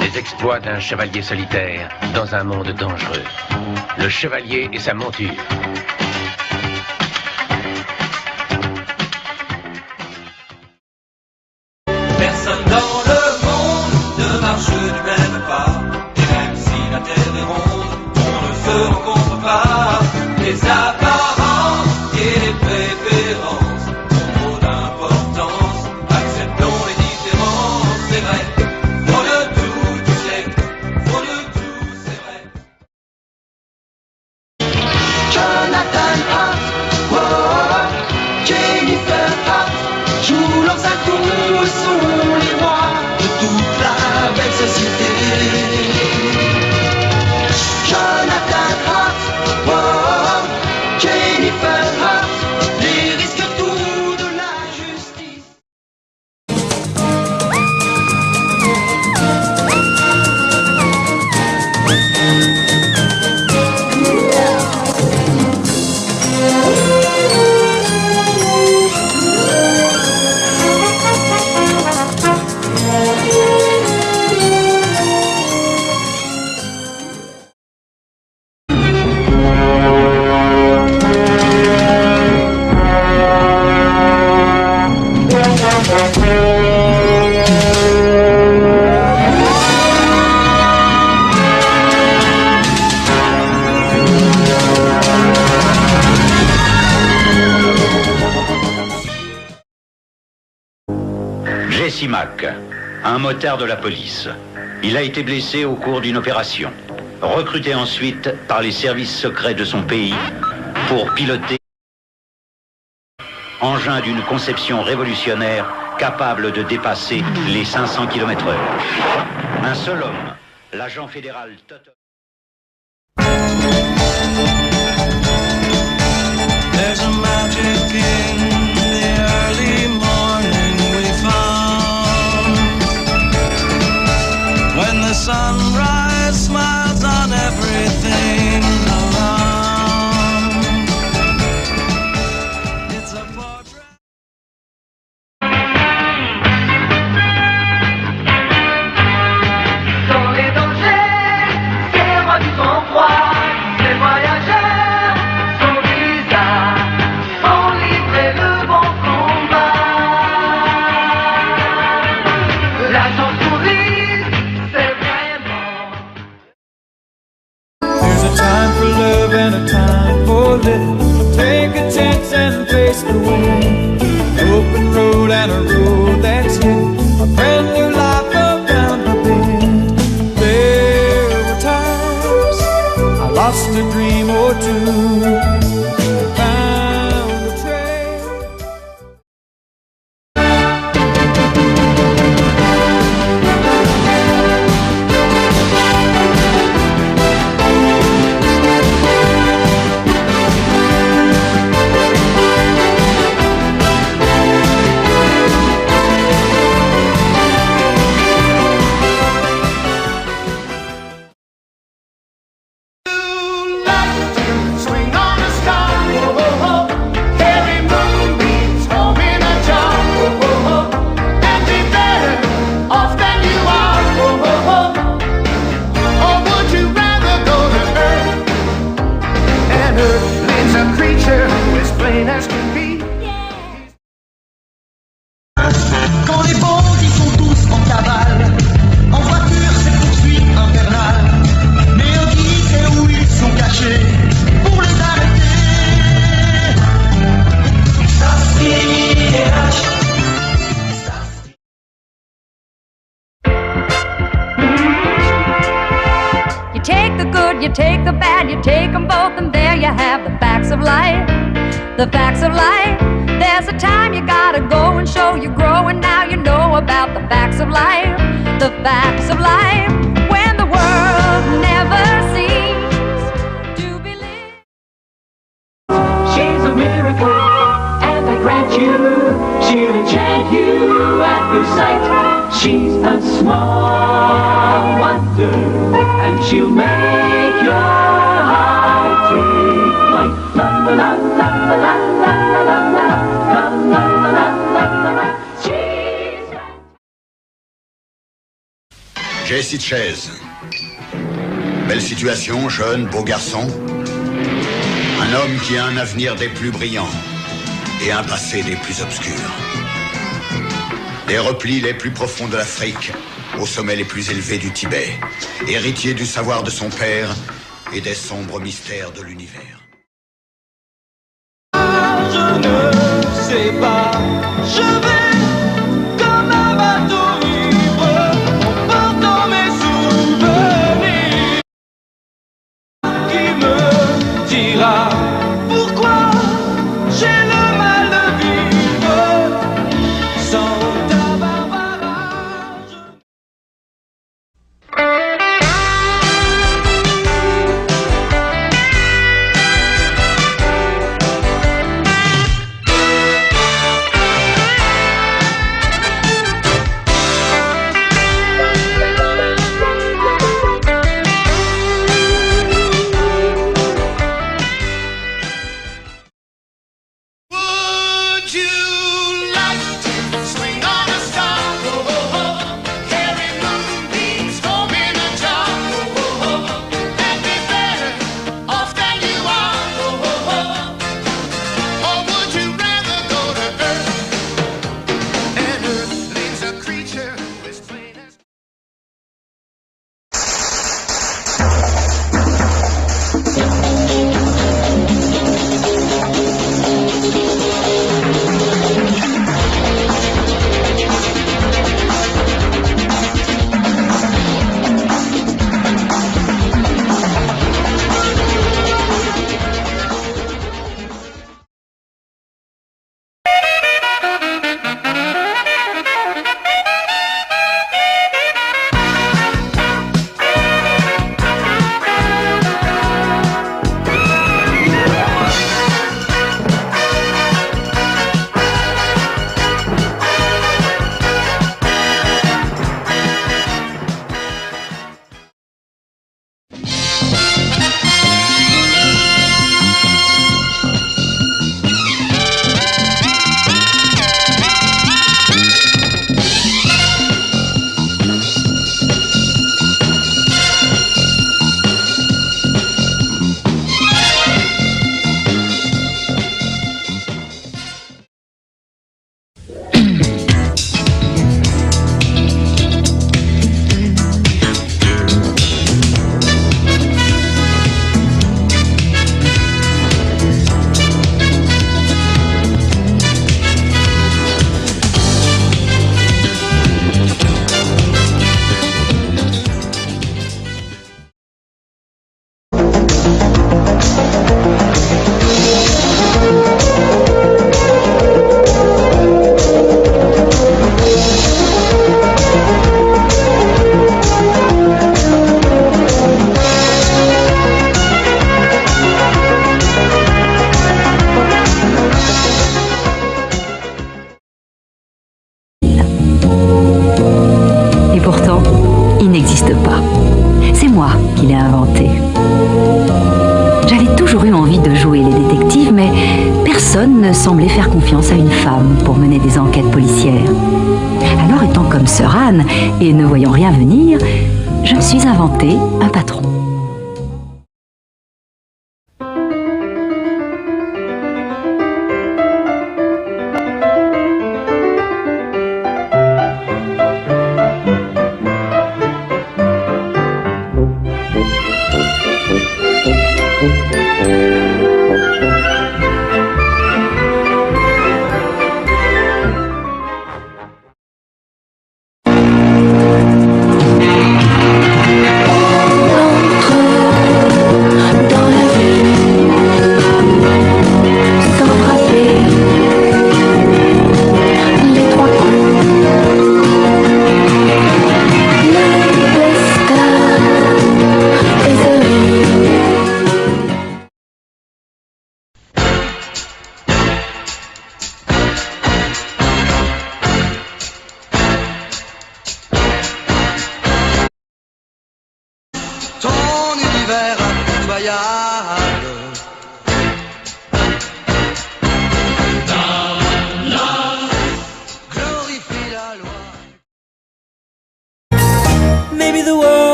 Les exploits d'un chevalier solitaire dans un monde dangereux. Le chevalier et sa monture. Personne dans le monde ne marche du même pas. Et même si la terre est ronde, on ne se rencontre pas. Les apparences et les préférences ont trop d'importance. Acceptons les différences, c'est vrai. Pour le tout, tu sais, pour le tout, c'est vrai. Jonathan Hart, oh, oh, Jennifer Hart, jouent leurs atouts, sont les rois de toute la belle société. Jonathan Hart, oh, oh, Jennifer Hart, les risques tout de la justice. Jesse Mack, un motard de la police. Il a été blessé au cours d'une opération. Recruté ensuite par les services secrets de son pays pour piloter un engin d'une conception révolutionnaire capable de dépasser les 500 km/h. Un seul homme, l'agent fédéral Toto. There's a magic in the early morning we found. When the sunrise smiles on everything around. It's a portrait. Dans les dangers, c'est moi du sang-froid, les voyageurs sont bizarres, ont livré le bon combat. La chance sourit, c'est vraiment. There's a time for love and a time for living. Take a chance and face the wind. An open road and a road that's hidden. A brand new life around the bend. There were times I lost a dream or two. Found a trail. Swing on a star, oh, oh, oh. Every moonbeam's home in a jar, oh, oh, oh. And be better off than you are, oh, oh, oh. Or would you rather go to Earth? And Earth needs a creature as plain as can be. Quand les bandits sont tous en cavale, en voiture c'est poursuite infernale. Mais un qui sait où ils sont cachés pour les arrêter. You take the good, you take the bad, you take them both, and there you have the facts of life. The facts of life. There's a time you gotta go and show you grow, and now you know about the facts of life. The facts of life. When the world never seems to believe. She's a miracle, and I grant you, she'll enchant you at first sight. She's a small wonder, and she'll make your heart take flight. La la la la la la la la la la la la. Chez Sitchez. Belle situation, jeune, beau garçon. Un homme qui a un avenir des plus brillants et un passé des plus obscurs. Des replis les plus profonds de l'Afrique aux sommets les plus élevés du Tibet. Héritier du savoir de son père et des sombres mystères de l'univers. Je ne sais pas, je vais comme un bateau ivre, en portant mes souvenirs. Qui me dira pourquoi j'ai le mal de vivre sans ta Barbara. Would you like to swing on a star? Oh, oh, oh. Carry moonbeams home in a jar. Oh, oh, oh. And be better off than you are. Oh, oh, oh. Or would you rather go to Earth? And Earth leaves a creature who is plain as... Et pourtant, il n'existe pas. C'est moi qui l'ai inventé. J'avais toujours eu envie de jouer les détectives, mais personne ne semblait faire confiance à une femme pour mener des enquêtes policières. Alors, étant comme Sir Anne et ne voyant rien venir, je me suis inventé un patron.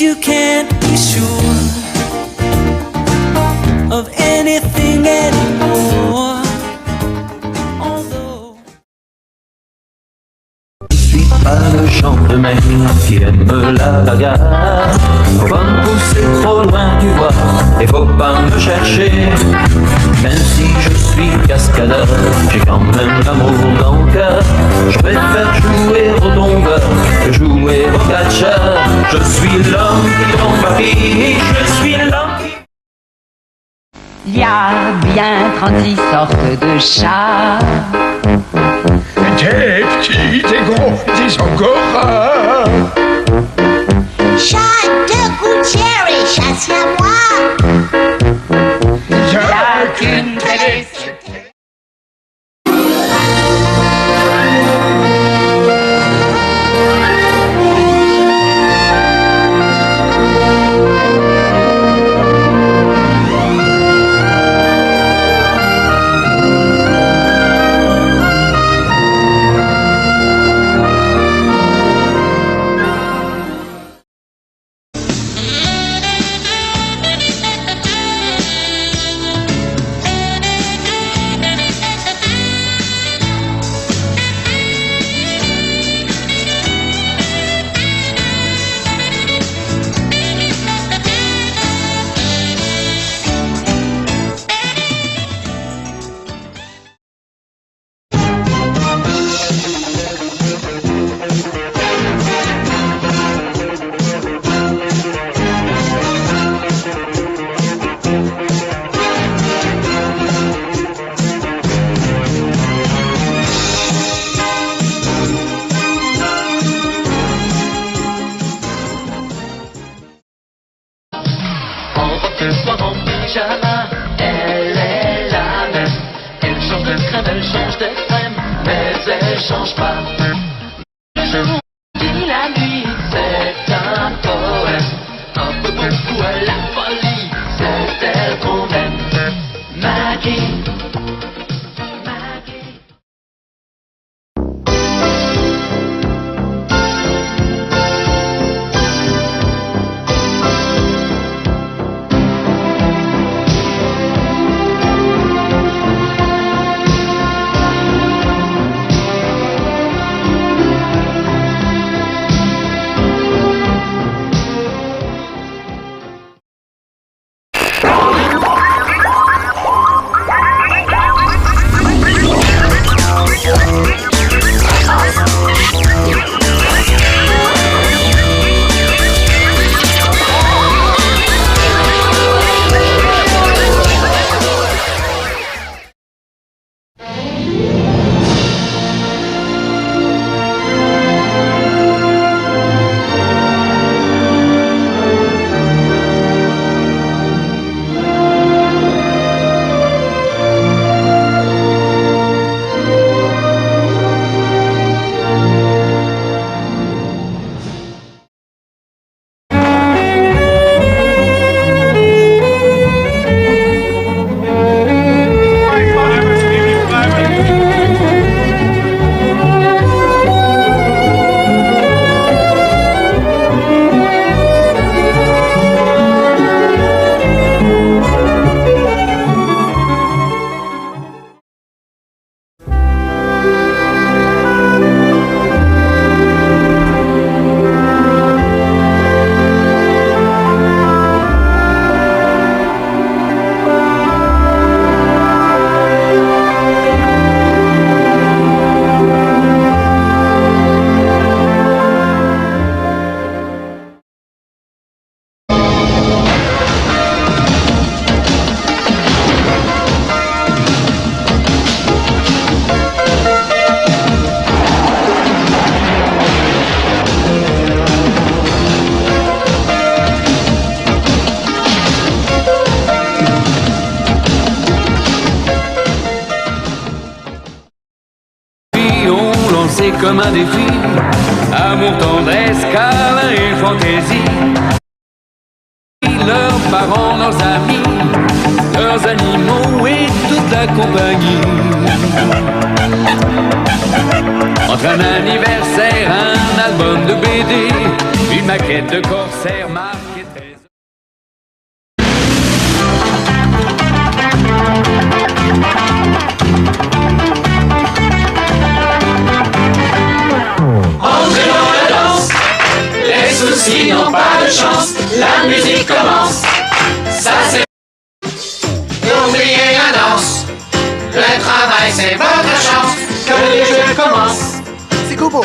you can't be sure of anything anymore. Although je suis pas le genre de mec qui aime la bagarre. Faut pas me pousser trop loin, tu vois, et faut pas me chercher. Même si je suis cascadeur, j'ai quand même l'amour dans le cœur. Je préfère jouer au tombeur que jouer au catcheur. Je suis l'homme qui tombe à pied, je suis l'homme qui... Il y a bien 36 sortes de chats. Des petits, des gros, des angoras. Chat de gouttière et chasse à moi. Il y a qu'une télé. Elle est la même. Elle change de crème, elle change de crème, mais elle change pas. Le jour et la nuit, c'est un poème. Un peu beaucoup à la folie, c'est elle qu'on aime. Maggie. Comme un défi, amour, tendresse, câlin et fantaisie. Leurs parents, leurs amis, leurs animaux et toute la compagnie. Entre un anniversaire, un album de BD, une maquette de corsaire marquée 13. Entrez dans la danse, les soucis n'ont pas de chance, la musique commence, ça c'est... N'oubliez la danse, le travail c'est votre chance, que les jeux commencent. C'est Kubo.